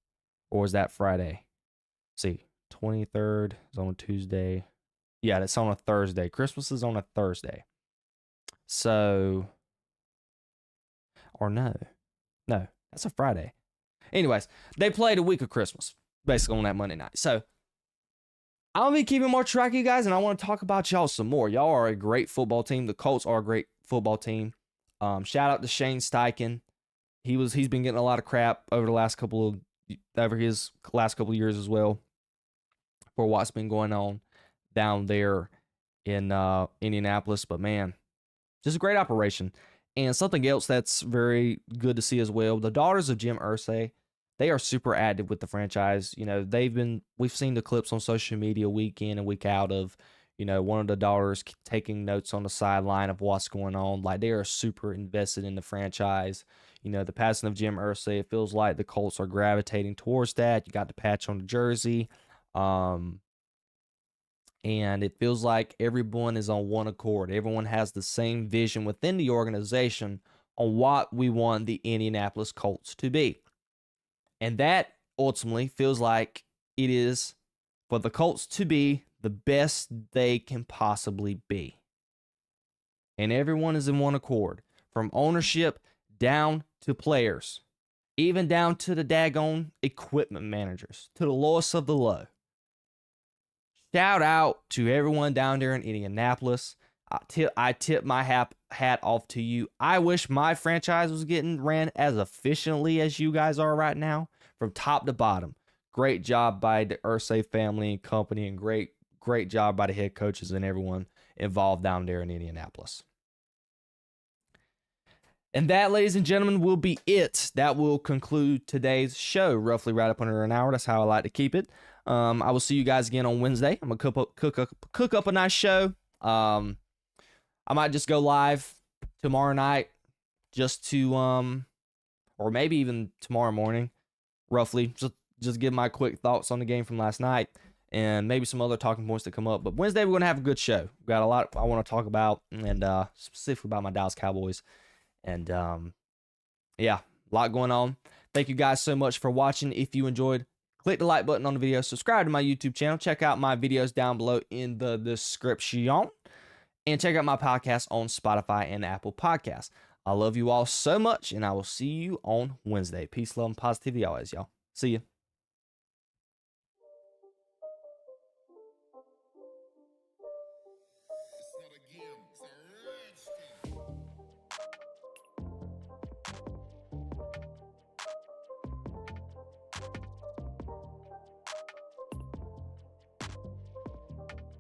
or is that Friday? Let's see, 23rd is on a Tuesday. Yeah, that's on a Thursday. Christmas is on a Thursday. So, Or no, that's a Friday. Anyways, they played a week of Christmas, basically on that Monday night. So I'll be keeping more track of you guys, and I want to talk about y'all some more. Y'all are a great football team. The Colts are a great football team. Shout out to Shane Steichen. He's been getting a lot of crap over his last couple of years as well for what's been going on down there in Indianapolis. But man, just a great operation. And something else that's very good to see as well, the daughters of Jim Irsay, they are super active with the franchise. You know, we've seen the clips on social media week in and week out of, you know, one of the daughters taking notes on the sideline of what's going on. Like, they are super invested in the franchise. You know, the passing of Jim Irsay, it feels like the Colts are gravitating towards that. You got the patch on the jersey. And it feels like everyone is on one accord. Everyone has the same vision within the organization on what we want the Indianapolis Colts to be. And that ultimately feels like it is for the Colts to be the best they can possibly be. And everyone is in one accord, from ownership down to players, even down to the daggone equipment managers, to the lowest of the low. Shout out to everyone down there in Indianapolis. I tip my hat off to you. I wish my franchise was getting ran as efficiently as you guys are right now, from top to bottom. Great job by the Irsay family and company, and great job by the head coaches and everyone involved down there in Indianapolis. And that, ladies and gentlemen, will be it. That will conclude today's show, roughly right up under an hour. That's how I like to keep it. I will see you guys again on Wednesday. I'm going to cook up a nice show. I might just go live tomorrow night just to, or maybe even tomorrow morning, roughly, just give my quick thoughts on the game from last night and maybe some other talking points that come up. But Wednesday, we're going to have a good show. We've got a lot I want to talk about, and specifically about my Dallas Cowboys. And yeah, a lot going on. Thank you guys so much for watching. If you enjoyed, click the like button on the video, subscribe to my YouTube channel, check out my videos down below in the description, and check out my podcast on Spotify and Apple Podcasts. I love you all so much, and I will see you on Wednesday. Peace, love, and positivity always, y'all. See you.